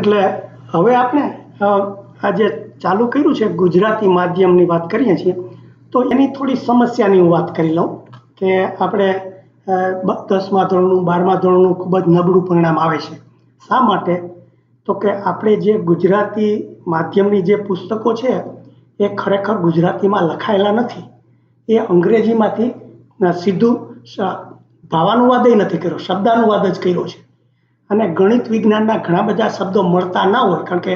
એટલે હવે આપણે આજે ચાલુ કર્યું છે ગુજરાતી માધ્યમની વાત કરીએ છીએ, તો એની થોડી સમસ્યાની હું વાત કરી લઉં કે આપણે 10મા ધોરણનું 12મા ધોરણનું ખૂબ જ નબળું પરિણામ આવે છે. શા માટે? તો કે આપણે જે ગુજરાતી માધ્યમની જે પુસ્તકો છે એ ખરેખર ગુજરાતીમાં લખાયેલા નથી. એ અંગ્રેજીમાંથી સીધું ભાવાનુવાદ નથી કર્યો, શબ્દાનુવાદ જ કર્યો છે. અને ગણિત વિજ્ઞાનના ઘણા બધા શબ્દો મળતા ના હોય, કારણ કે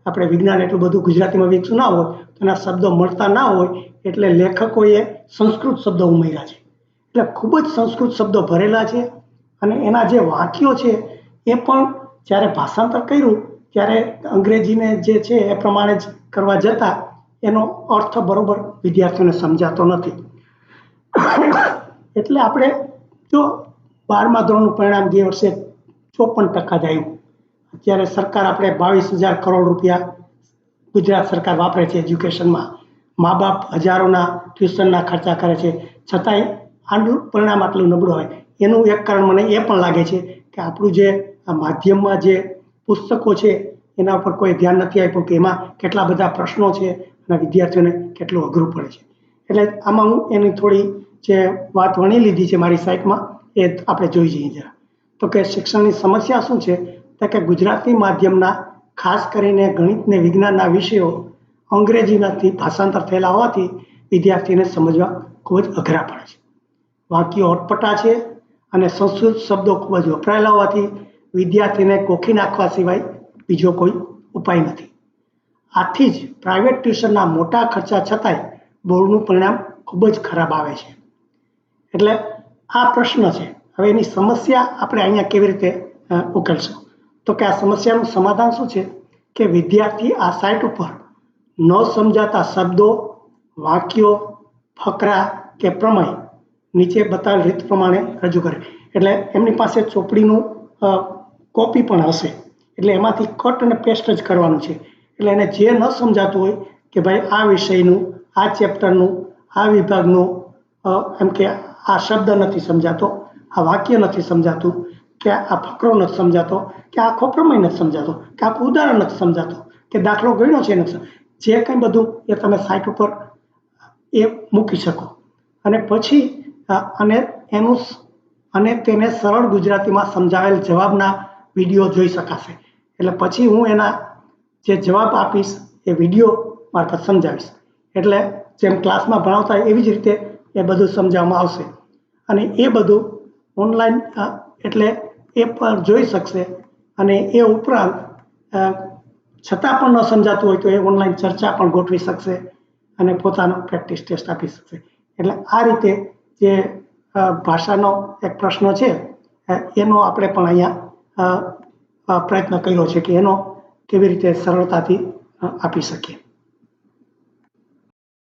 આપણે વિજ્ઞાન એટલું બધું ગુજરાતીમાં વિકસ્યું ના હોય, તો એના શબ્દો મળતા ના હોય, એટલે લેખકોએ સંસ્કૃત શબ્દો ઉમેર્યા છે. એટલે ખૂબ જ સંસ્કૃત શબ્દો ભરેલા છે. અને એના જે વાક્યો છે એ પણ જ્યારે ભાષાંતર કર્યું ત્યારે અંગ્રેજીને જે છે એ પ્રમાણે જ કરવા જતા એનો અર્થ બરોબર વિદ્યાર્થીઓને સમજાતો નથી. એટલે આપણે જો 12મા ધોરણનું પરિણામ જે વર્ષે 54% જ આવ્યું. અત્યારે સરકાર આપણે 22,000 કરોડ રૂપિયા ગુજરાત સરકાર વાપરે છે એજ્યુકેશનમાં. મા બાપ હજારોના ટ્યુશનના ખર્ચા કરે છે, છતાંય આનું પરિણામ આટલું નબળું હોય. એનું એક કારણ મને એ પણ લાગે છે કે આપણું જે આ માધ્યમમાં જે પુસ્તકો છે એના ઉપર કોઈ ધ્યાન નથી આપ્યું કે એમાં કેટલા બધા પ્રશ્નો છે અને વિદ્યાર્થીઓને કેટલું અઘરું પડે છે. એટલે આમાં હું એની થોડી જે વાત વણી લીધી છે મારી સાઇટમાં, એ આપણે જોઈ જઈએ જરા. તો કે શિક્ષણની સમસ્યા શું છે? તો કે ગુજરાતી માધ્યમના ખાસ કરીને ગણિત ને વિજ્ઞાનના વિષયો અંગ્રેજીમાંથી ભાષાંતર થયેલા હોવાથી વિદ્યાર્થીને સમજવા ખૂબ જ અઘરા પડે છે. વાક્યો અટપટા છે અને સંસ્કૃત શબ્દો ખૂબ જ વપરાયેલા હોવાથી વિદ્યાર્થીને કોખી નાખવા સિવાય બીજો કોઈ ઉપાય નથી. આથી જ પ્રાઇવેટ ટ્યુશનના મોટા ખર્ચા છતાંય બોર્ડનું પરિણામ ખૂબ જ ખરાબ આવે છે. એટલે આ પ્રશ્ન છે. હવે એની સમસ્યા આપણે અહીંયા કેવી રીતે ઉકેલશું? તો કે આ સમસ્યાનું સમાધાન શું છે કે વિદ્યાર્થી આ સાઇટ ઉપર ન સમજાતા શબ્દો, વાક્યો, ફકરા કે પ્રમેય નીચે બતાવેલ રીત પ્રમાણે રજૂ કરે. એટલે એમની પાસે ચોપડીનું કોપી પણ હશે, એટલે એમાંથી કટ અને પેસ્ટ જ કરવાનું છે. એટલે એને જે ન સમજાતું હોય કે ભાઈ આ વિષયનું, આ ચેપ્ટરનું, આ વિભાગનું, એમ કે આ શબ્દ નથી સમજાતો, આ વાક્ય નથી સમજાતું, કે આ ફકરો નથી સમજાતો, કે આખો પ્રમેય નથી સમજાતો, કે આખું ઉદાહરણ નથી સમજાતું, કે દાખલો ગણ્યો છે નથી, જે કંઈ બધું એ તમે સાઇટ ઉપર એ મૂકી શકો. અને પછી અને તેને સરળ ગુજરાતીમાં સમજાવેલ જવાબના વિડીયો જોઈ શકાશે. એટલે પછી હું એના જે જવાબ આપીશ એ વિડીયો મારફત સમજાવીશ. એટલે જેમ ક્લાસમાં ભણાવતા એવી જ રીતે એ બધું સમજાવવામાં આવશે. અને એ બધું ઓનલાઈન એટલે એ પર જોઈ શકશે. અને એ ઉપરાંત છતાં પણ ન સમજાતું હોય તો એ ઓનલાઈન ચર્ચા પણ ગોઠવી શકશે અને પોતાનો પ્રેક્ટિસ ટેસ્ટ આપી શકશે. એટલે આ રીતે જે ભાષાનો એક પ્રશ્ન છે એનો આપણે પણ અહીંયા પ્રયત્ન કર્યો છે કે એનો કેવી રીતે સરળતાથી આપી શકીએ.